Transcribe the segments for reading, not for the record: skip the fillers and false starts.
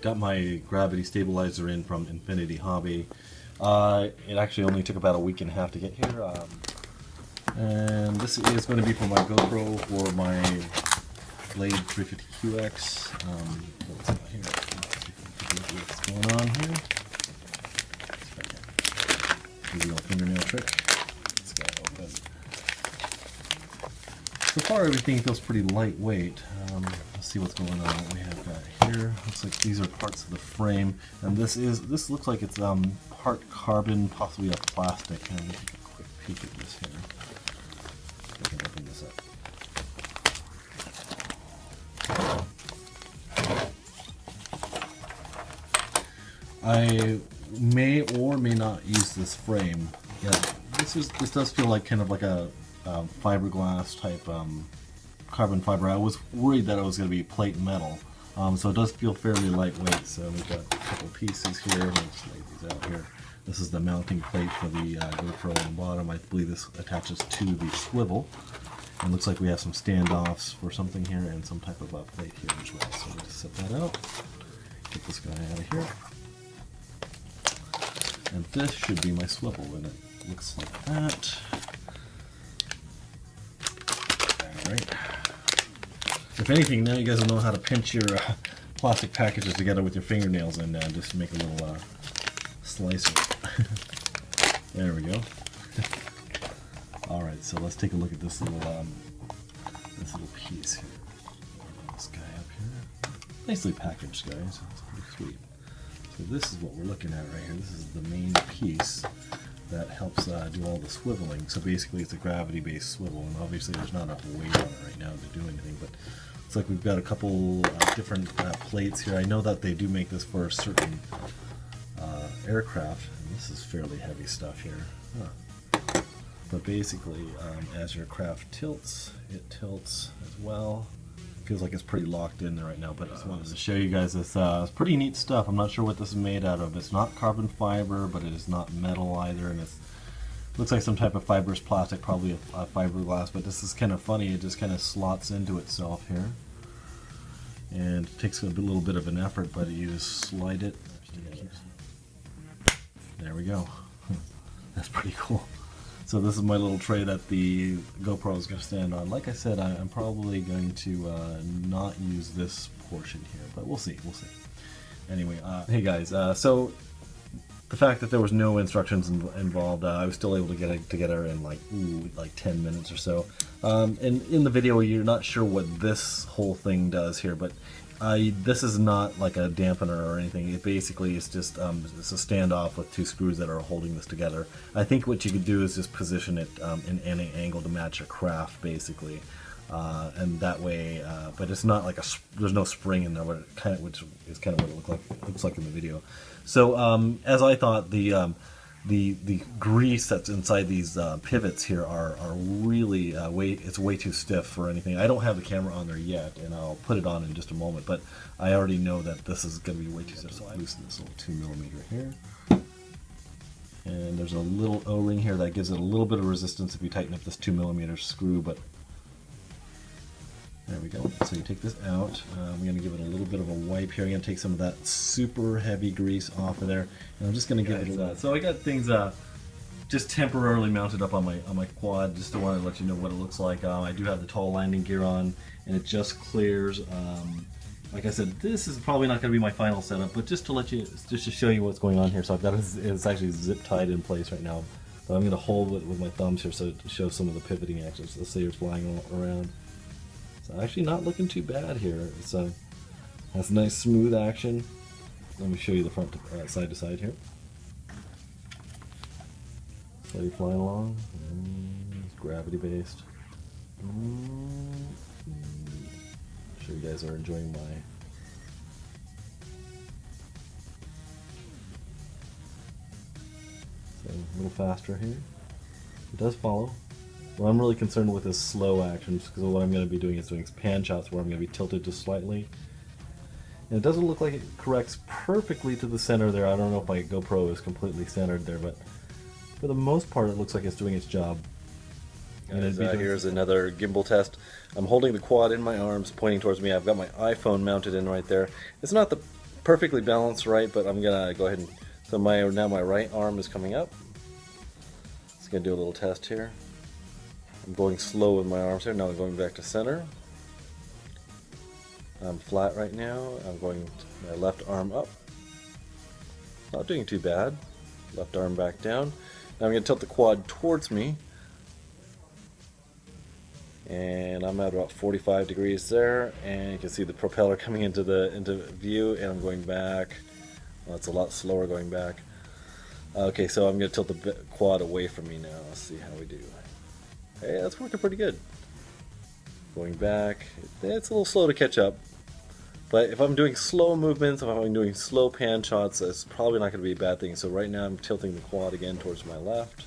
got my gravity stabilizer in from Infinity Hobby. It actually only took about a week and a half to get here. And this is going to be for my GoPro for my Blade 350QX. What's on here? What's going on here? Easy little fingernail trick. Let's go open. So far, everything feels pretty lightweight. Let's see what's going on. What we have got here. Looks like these are parts of the frame, and this looks like it's part carbon, possibly a plastic. And let me take a quick peek at this here. I can open this up. I may or may not use this frame. Yeah, this does feel like kind of like a fiberglass type carbon fiber. I was worried that it was going to be plate metal, so it does feel fairly lightweight. So we've got a couple pieces here. Let me just lay these out here. This is the mounting plate for the GoPro on the bottom. I believe this attaches to the swivel. And looks like we have some standoffs for something here and some type of plate here as well. So we'll just set that out. Get this guy out of here. And this should be my swivel, and it looks like that. Alright. If anything, now you guys will know how to pinch your plastic packages together with your fingernails and just make a little slicer. There we go. Alright, so let's take a look at this little piece here. This guy up here. Nicely packaged, guys. It's pretty sweet. So this is what we're looking at right here. This is the main piece that helps do all the swiveling. So basically it's a gravity-based swivel, and obviously there's not enough weight on it right now to do anything, but looks like we've got a couple different plates here. I know that they do make this for a certain aircraft, and this is fairly heavy stuff here. Huh. But basically, as your craft tilts, it tilts as well. Feels like it's pretty locked in there right now, but I just wanted to show you guys this. It's pretty neat stuff. I'm not sure what this is made out of. It's not carbon fiber, but it is not metal either, and it looks like some type of fibrous plastic, probably a fiberglass, but this is kind of funny. It just kind of slots into itself here, and it takes a little bit of an effort, but you just slide it. There we go. That's pretty cool. So this is my little tray that the GoPro is going to stand on. Like I said, I'm probably going to not use this portion here, but we'll see, we'll see. Anyway, hey guys, so the fact that there was no instructions involved, I was still able to get it together in like 10 minutes or so. And in the video, you're not sure what this whole thing does here, but this is not like a dampener or anything. It basically is just it's a standoff with two screws that are holding this together. I think what you could do is just position it in any angle to match your craft, basically, and that way. But it's not like there's no spring in there, but it kind of, which is kind of what it looks like in the video. So as I thought, the grease that's inside these pivots here are really it's way too stiff for anything. I don't have the camera on there yet, and I'll put it on in just a moment, but I already know that this is going to be way too stiff, so I loosen this little 2mm here. And there's a little O-ring here that gives it a little bit of resistance if you tighten up this 2mm screw, but there we go. So you take this out. We're going to give it a little bit of a wipe here. I'm going to take some of that super heavy grease off of there, and I'm just going to give it a little. So I got things just temporarily mounted up on my quad, just to want to let you know what it looks like. I do have the tall landing gear on, and it just clears. Like I said, this is probably not going to be my final setup, but just to show you what's going on here. So I've got it's actually zip tied in place right now, but I'm going to hold it with my thumbs here so to show some of the pivoting actions. Let's say you're flying around. So actually not looking too bad here. It's has nice smooth action. Let me show you the front side to side here. So you're flying along. It's gravity based. Sure you guys are enjoying my so a little faster here. It does follow. What I'm really concerned with is slow actions, because what I'm going to be doing is doing pan shots where I'm going to be tilted just slightly. And it doesn't look like it corrects perfectly to the center there. I don't know if my GoPro is completely centered there, but for the most part it looks like it's doing its job. And here's another gimbal test. I'm holding the quad in my arms, pointing towards me. I've got my iPhone mounted in right there. It's not the perfectly balanced right, but I'm gonna go ahead and, so now my right arm is coming up. Just gonna do a little test here. I'm going slow with my arms here. Now I'm going back to center. I'm flat right now. I'm going my left arm up. Not doing too bad. Left arm back down. Now I'm going to tilt the quad towards me. And I'm at about 45 degrees there. And you can see the propeller coming into view. And I'm going back. Well, it's a lot slower going back. Okay, so I'm going to tilt the quad away from me now. Let's see how we do. Hey, that's working pretty good. Going back. It's a little slow to catch up. But if I'm doing slow movements, if I'm doing slow pan shots, that's probably not going to be a bad thing. So right now I'm tilting the quad again towards my left.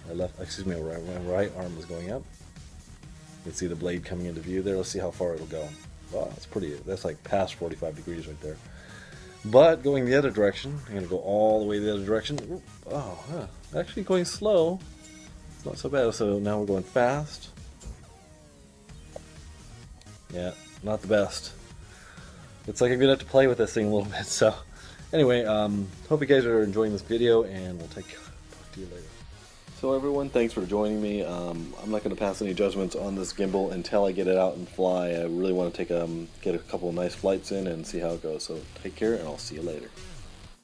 My right arm is going up. You can see the blade coming into view there. Let's see how far it'll go. Wow, that's like past 45 degrees right there. But going the other direction, I'm going to go all the way the other direction. Oh, actually going slow. It's not so bad. So now we're going fast. Yeah. Not the best. It's like I'm gonna have to play with this thing a little bit. So, anyway, hope you guys are enjoying this video, and we'll talk to you later. So, everyone, thanks for joining me. I'm not going to pass any judgments on this gimbal until I get it out and fly. I really want to get a couple of nice flights in and see how it goes. So, take care, and I'll see you later.